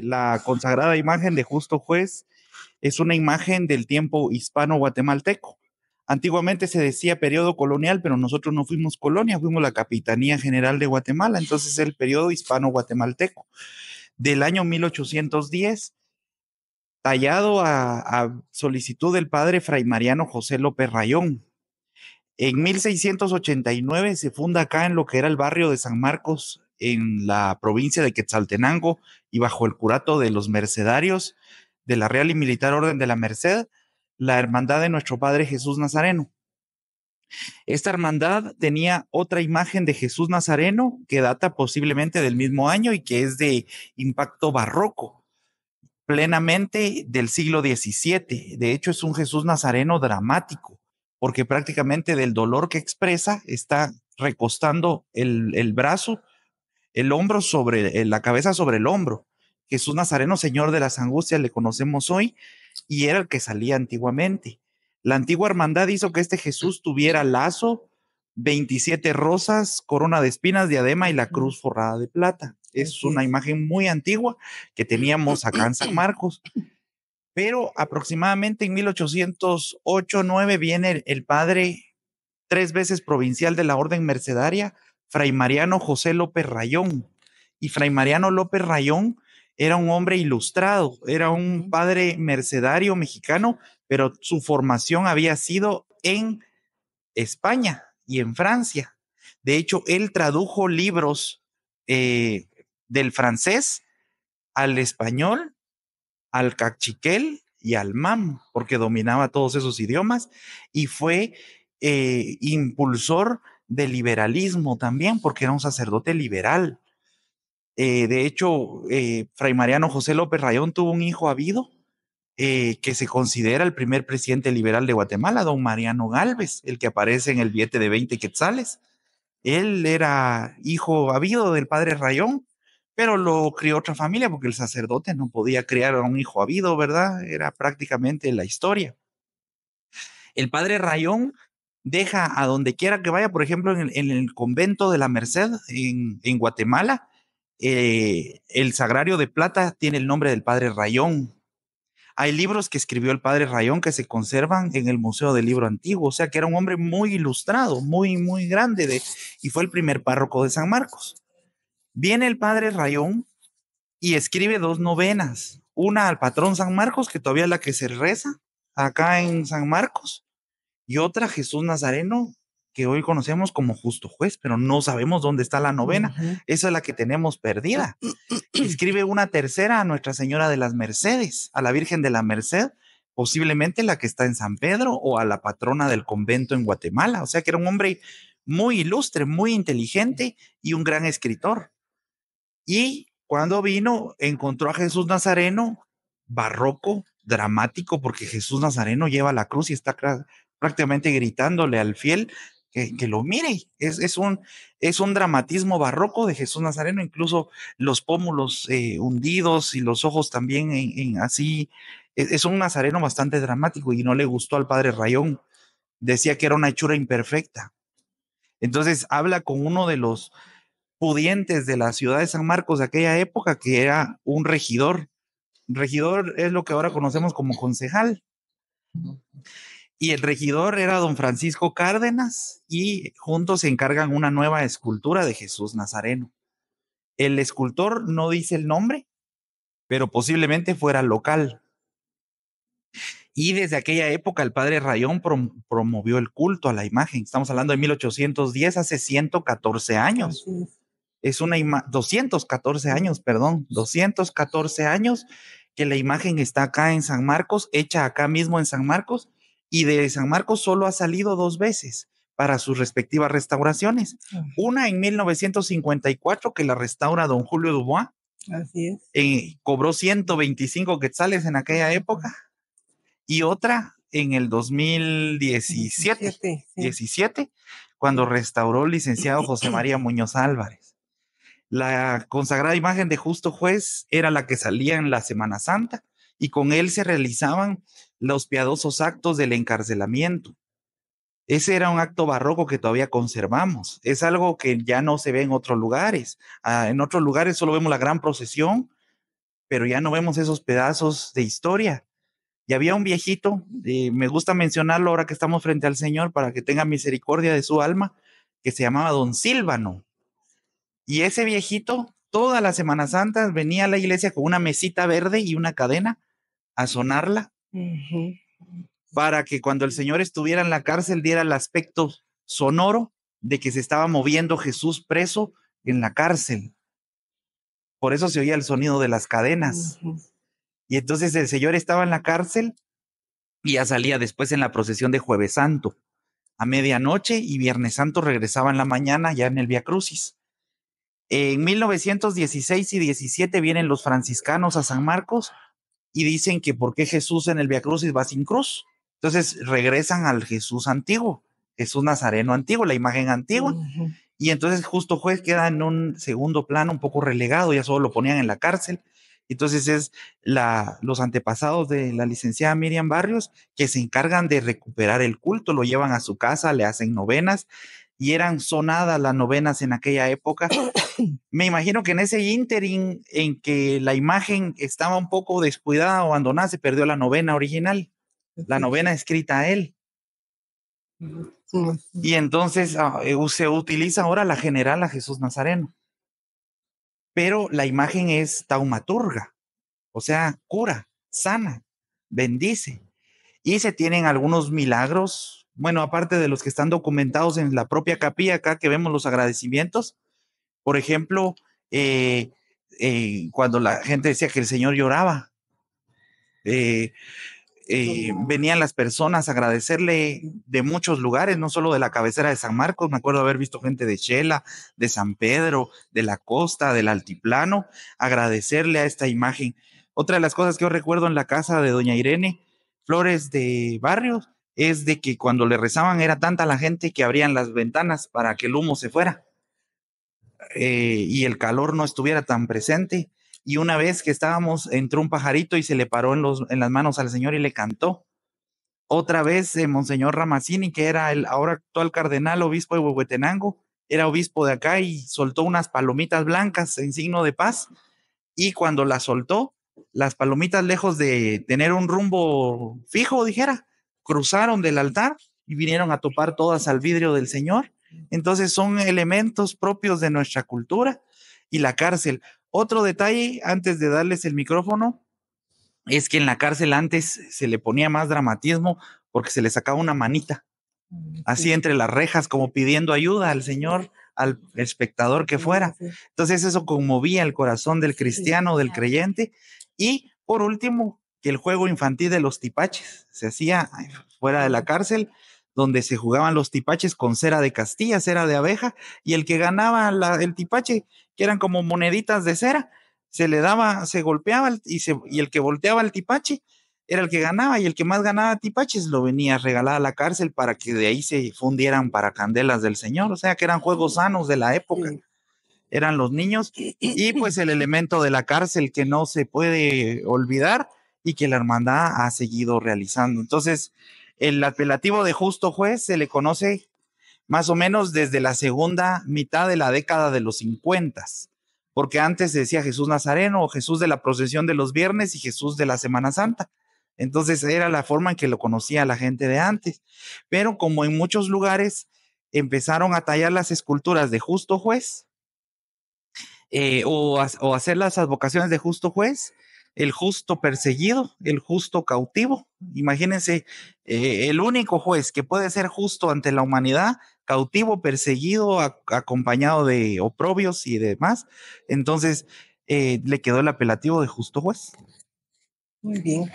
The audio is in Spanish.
La consagrada imagen de Justo Juez es una imagen del tiempo hispano-guatemalteco. Antiguamente se decía periodo colonial, pero nosotros no fuimos colonia, fuimos la Capitanía General de Guatemala, entonces el periodo hispano-guatemalteco del año 1810, tallado a solicitud del padre Fray Mariano José López Rayón. En 1689 se funda acá en lo que era el barrio de San Marcos, en la provincia de Quetzaltenango, y bajo el curato de los mercedarios de la Real y Militar Orden de la Merced, la Hermandad de Nuestro Padre Jesús Nazareno. Esta hermandad tenía otra imagen de Jesús Nazareno que data posiblemente del mismo año y que es de impacto barroco, plenamente del siglo XVII. De hecho, es un Jesús Nazareno dramático, porque prácticamente del dolor que expresa está recostando el brazo, el hombro sobre la cabeza sobre el hombro. Jesús Nazareno, Señor de las Angustias, le conocemos hoy y era el que salía antiguamente. La antigua hermandad hizo que este Jesús tuviera lazo, 27 rosas, corona de espinas, diadema y la cruz forrada de plata. Es una imagen muy antigua que teníamos acá en San Marcos. Pero aproximadamente en 1808-9 viene el padre 3 veces provincial de la Orden Mercedaria, Fray Mariano José López Rayón. Y Fray Mariano López Rayón era un hombre ilustrado, era un padre mercedario mexicano, pero su formación había sido en España y en Francia. De hecho, él tradujo libros del francés al español, al cachiquel y al mam, porque dominaba todos esos idiomas, y fue impulsor del liberalismo también, porque era un sacerdote liberal. De hecho, Fray Mariano José López Rayón tuvo un hijo habido, que se considera el primer presidente liberal de Guatemala, don Mariano Galvez, el que aparece en el billete de 20 quetzales. Él era hijo habido del padre Rayón, pero lo crió otra familia porque el sacerdote no podía criar a un hijo habido, ¿verdad? Era prácticamente la historia. El padre Rayón deja a donde quiera que vaya, por ejemplo, en el convento de la Merced en Guatemala, el sagrario de plata tiene el nombre del padre Rayón. Hay libros que escribió el padre Rayón que se conservan en el Museo del Libro Antiguo, o sea que era un hombre muy ilustrado, muy, muy grande, y fue el primer párroco de San Marcos. Viene el padre Rayón y escribe 2 novenas, una al patrón San Marcos, que todavía es la que se reza acá en San Marcos, y otra Jesús Nazareno, que hoy conocemos como Justo Juez, pero no sabemos dónde está la novena. Esa es la que tenemos perdida. Escribe una tercera a Nuestra Señora de las Mercedes, a la Virgen de la Merced, posiblemente la que está en San Pedro, o a la patrona del convento en Guatemala. O sea que era un hombre muy ilustre, muy inteligente y un gran escritor. Y cuando vino, encontró a Jesús Nazareno, barroco, dramático, porque Jesús Nazareno lleva la cruz y está prácticamente gritándole al fiel que lo mire. Es un dramatismo barroco de Jesús Nazareno, incluso los pómulos hundidos y los ojos también así. Es un nazareno bastante dramático y no le gustó al padre Rayón. Decía que era una hechura imperfecta. Entonces habla con uno de los pudientes de la ciudad de San Marcos de aquella época, que era un regidor. Regidor es lo que ahora conocemos como concejal. Y el regidor era don Francisco Cárdenas, y juntos se encargan una nueva escultura de Jesús Nazareno. El escultor no dice el nombre, pero posiblemente fuera local. Y desde aquella época el padre Rayón promovió el culto a la imagen. Estamos hablando de 1810, hace 114 años. Es una 214 años, perdón, 214 años que la imagen está acá en San Marcos, hecha acá mismo en San Marcos, y de San Marcos solo ha salido 2 veces para sus respectivas restauraciones. Una en 1954 que la restaura don Julio Dubois. Así es. Cobró 125 quetzales en aquella época. Y otra en el 2017, cuando restauró el licenciado José María Muñoz Álvarez. La consagrada imagen de Justo Juez era la que salía en la Semana Santa, y con él se realizaban los piadosos actos del encarcelamiento. Ese era un acto barroco que todavía conservamos. Es algo que ya no se ve en otros lugares. En otros lugares solo vemos la gran procesión, pero ya no vemos esos pedazos de historia. Y había un viejito, me gusta mencionarlo ahora que estamos frente al Señor para que tenga misericordia de su alma, que se llamaba Don Silvano. Y ese viejito, todas las Semanas Santas, venía a la iglesia con una mesita verde y una cadena a sonarla, para que cuando el Señor estuviera en la cárcel diera el aspecto sonoro de que se estaba moviendo Jesús preso en la cárcel. Por eso se oía el sonido de las cadenas. Y entonces el Señor estaba en la cárcel y ya salía después en la procesión de Jueves Santo a medianoche, y Viernes Santo regresaba en la mañana ya en el Vía Crucis. En 1916 y 17 vienen los franciscanos a San Marcos y dicen que por qué Jesús en el Vía Crucis va sin cruz. Entonces regresan al Jesús antiguo, Jesús Nazareno antiguo, la imagen antigua. Y entonces Justo Juez queda en un segundo plano, un poco relegado, ya solo lo ponían en la cárcel. Entonces es los antepasados de la licenciada Miriam Barrios que se encargan de recuperar el culto, lo llevan a su casa, le hacen novenas, y eran sonadas las novenas en aquella época. Me imagino que en ese ínterin en que la imagen estaba un poco descuidada o abandonada, se perdió la novena original, la novena escrita a él. Y entonces se utiliza ahora la general a Jesús Nazareno. Pero la imagen es taumaturga, o sea, cura, sana, bendice. Y se tienen algunos milagros, bueno, aparte de los que están documentados en la propia capilla, acá que vemos los agradecimientos. Por ejemplo, cuando la gente decía que el Señor lloraba, venían las personas a agradecerle de muchos lugares, no solo de la cabecera de San Marcos. Me acuerdo haber visto gente de Xela, de San Pedro, de la costa, del altiplano, agradecerle a esta imagen. Otra de las cosas que yo recuerdo en la casa de doña Irene Flores de Barrios es de que cuando le rezaban era tanta la gente que abrían las ventanas para que el humo se fuera y el calor no estuviera tan presente. Y una vez que estábamos, entró un pajarito y se le paró en las manos al Señor y le cantó. Otra vez, Monseñor Ramazzini, que era el ahora actual cardenal obispo de Huehuetenango, era obispo de acá y soltó unas palomitas blancas en signo de paz. Y cuando las soltó, las palomitas, lejos de tener un rumbo fijo, dijera, cruzaron del altar y vinieron a topar todas al vidrio del Señor. Entonces son elementos propios de nuestra cultura. Y la cárcel. Otro detalle, antes de darles el micrófono, es que en la cárcel antes se le ponía más dramatismo porque se le sacaba una manita, así entre las rejas, como pidiendo ayuda al Señor, al espectador que fuera. Entonces eso conmovía el corazón del cristiano, del creyente. Y por último, que el juego infantil de los tipaches se hacía fuera de la cárcel, donde se jugaban los tipaches con cera de Castilla, cera de abeja, y el que ganaba el tipache, que eran como moneditas de cera, se le daba, se golpeaba y el que volteaba el tipache era el que ganaba, y el que más ganaba tipaches lo venía a regalar a la cárcel para que de ahí se fundieran para candelas del Señor. O sea que eran juegos sanos de la época. Eran los niños, y pues el elemento de la cárcel que no se puede olvidar y que la hermandad ha seguido realizando. Entonces, el apelativo de Justo Juez se le conoce más o menos desde la segunda mitad de la década de los 50, porque antes se decía Jesús Nazareno o Jesús de la procesión de los viernes y Jesús de la Semana Santa. Entonces era la forma en que lo conocía la gente de antes. Pero como en muchos lugares empezaron a tallar las esculturas de Justo Juez, o hacer las advocaciones de Justo Juez, el justo perseguido, el justo cautivo. Imagínense, el único juez que puede ser justo ante la humanidad, cautivo, perseguido, acompañado de oprobios y demás. Entonces le quedó el apelativo de Justo Juez. Muy bien.